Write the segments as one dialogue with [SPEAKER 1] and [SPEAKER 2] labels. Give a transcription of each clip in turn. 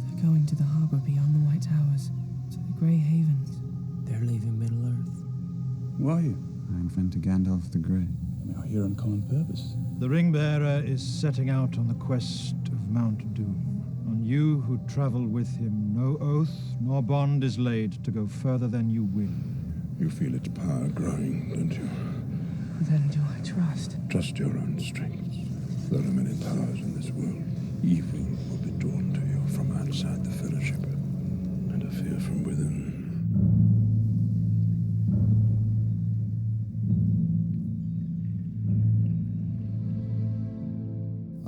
[SPEAKER 1] They're going to the harbour beyond the White Towers, to the Grey Havens.
[SPEAKER 2] They're leaving Middle-earth.
[SPEAKER 3] Who are you?
[SPEAKER 4] I inventor Gandalf the Grey.
[SPEAKER 3] We are here on common purpose.
[SPEAKER 5] The ring-bearer is setting out on the quest of Mount Doom. On you who travel with him, no oath nor bond is laid to go further than you will.
[SPEAKER 3] You feel its power growing, don't you?
[SPEAKER 1] Then do I trust?
[SPEAKER 3] Trust your own strength. There are many powers in this world. Evil will be drawn to you from outside the Fellowship, and a fear from within.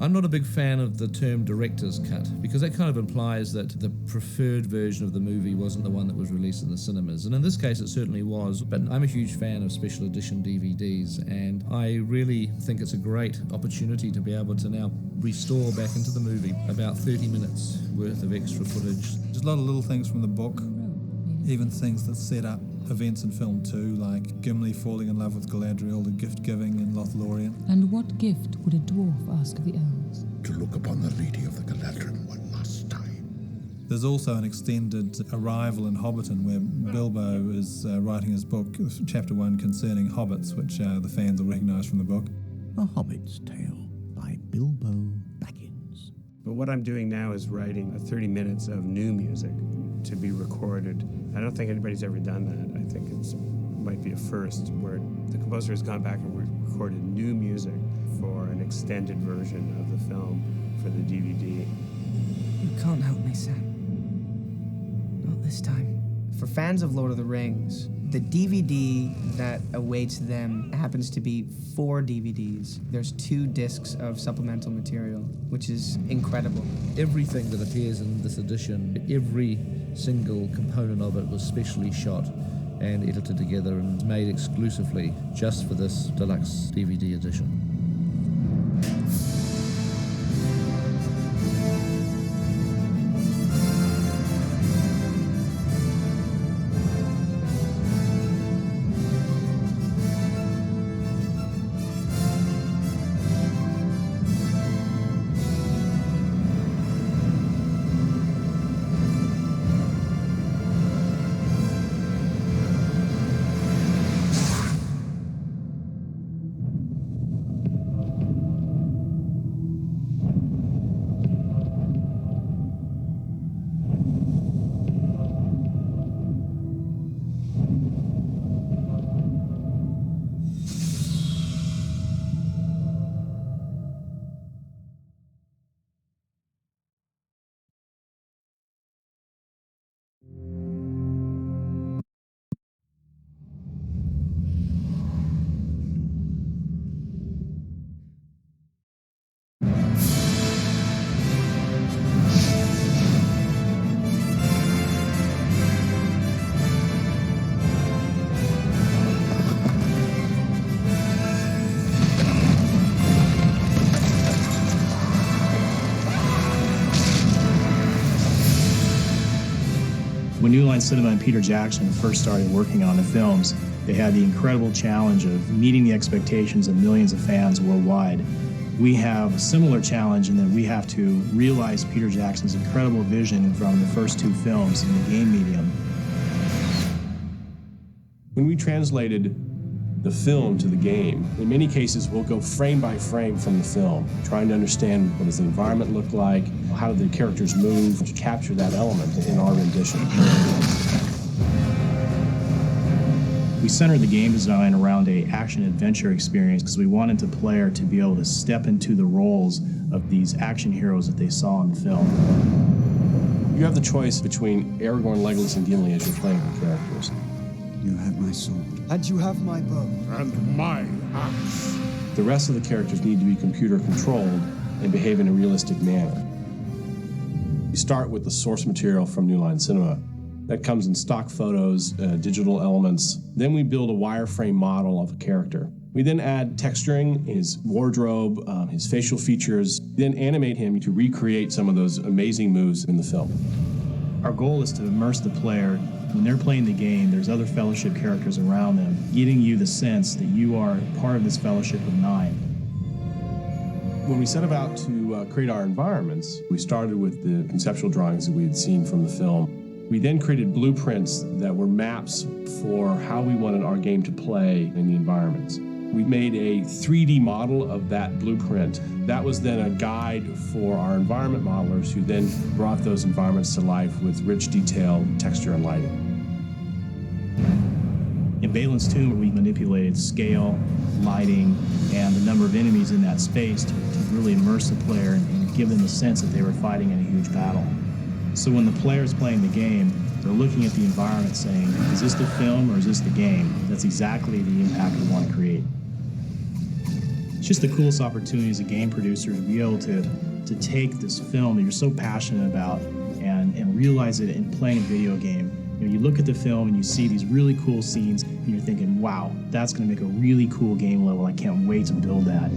[SPEAKER 6] I'm not a big fan of the term director's cut, because that kind of implies that the preferred version of the movie wasn't the one that was released in the cinemas. And in this case, it certainly was. But I'm a huge fan of special edition DVDs, and I really think it's a great opportunity to be able to now restore back into the movie about 30 minutes worth of extra footage.
[SPEAKER 7] There's a lot of little things from the book, even things that set up events in film too, like Gimli falling in love with Galadriel, the gift giving in Lothlorien.
[SPEAKER 8] And what gift would a dwarf ask of the elves?
[SPEAKER 3] To look upon the lady of the Galadriel one last time.
[SPEAKER 7] There's also an extended arrival in Hobbiton where Bilbo is writing his book, chapter 1, concerning hobbits, which the fans will recognise from the book.
[SPEAKER 9] A Hobbit's Tale by Bilbo Baggins.
[SPEAKER 10] But what I'm doing now is writing 30 minutes of new music to be recorded. I don't think anybody's ever done that. I think it might be a first where the composer has gone back and recorded new music for an extended version of the film for the DVD.
[SPEAKER 1] You can't help me, Sam. Not this time. For fans of Lord of the Rings, the DVD that awaits them happens to be 4 DVDs. There's 2 discs of supplemental material, which is incredible.
[SPEAKER 6] Everything that appears in this edition, every single component of it was specially shot and edited together and made exclusively just for this deluxe DVD edition.
[SPEAKER 11] When New Line Cinema and Peter Jackson first started working on the films, they had the incredible challenge of meeting the expectations of millions of fans worldwide. We have a similar challenge in that we have to realize Peter Jackson's incredible vision from the first 2 films in the game medium.
[SPEAKER 12] When we translated the film to the game, in many cases we'll go frame by frame from the film, trying to understand what does the environment look like, how do the characters move, to capture that element in our rendition.
[SPEAKER 11] We centered the game design around a action-adventure experience because we wanted the player to be able to step into the roles of these action heroes that they saw in the film.
[SPEAKER 12] You have the choice between Aragorn, Legolas, and Gimli as you're playing the characters.
[SPEAKER 4] You have my sword.
[SPEAKER 13] And you have my bow.
[SPEAKER 3] And my axe.
[SPEAKER 12] The rest of the characters need to be computer-controlled and behave in a realistic manner. We start with the source material from New Line Cinema. That comes in stock photos, digital elements. Then we build a wireframe model of a character. We then add texturing, his wardrobe, his facial features, then animate him to recreate some of those amazing moves in the film.
[SPEAKER 11] Our goal is to immerse the player. When they're playing the game, there's other Fellowship characters around them, giving you the sense that you are part of this Fellowship of 9.
[SPEAKER 12] When we set about to create our environments, we started with the conceptual drawings that we had seen from the film. We then created blueprints that were maps for how we wanted our game to play in the environments. We made a 3D model of that blueprint. That was then a guide for our environment modelers, who then brought those environments to life with rich detail, texture, and lighting.
[SPEAKER 11] In Balin's Tomb, we manipulated scale, lighting, and the number of enemies in that space to really immerse the player and give them a sense that they were fighting in a huge battle. So when the player's playing the game, they're looking at the environment saying, is this the film or is this the game? That's exactly the impact we want to create. It's just the coolest opportunity as a game producer to be able to take this film that you're so passionate about and realize it in playing a video game. You know, you look at the film and you see these really cool scenes and you're thinking, wow, that's going to make a really cool game level. I can't wait to build that.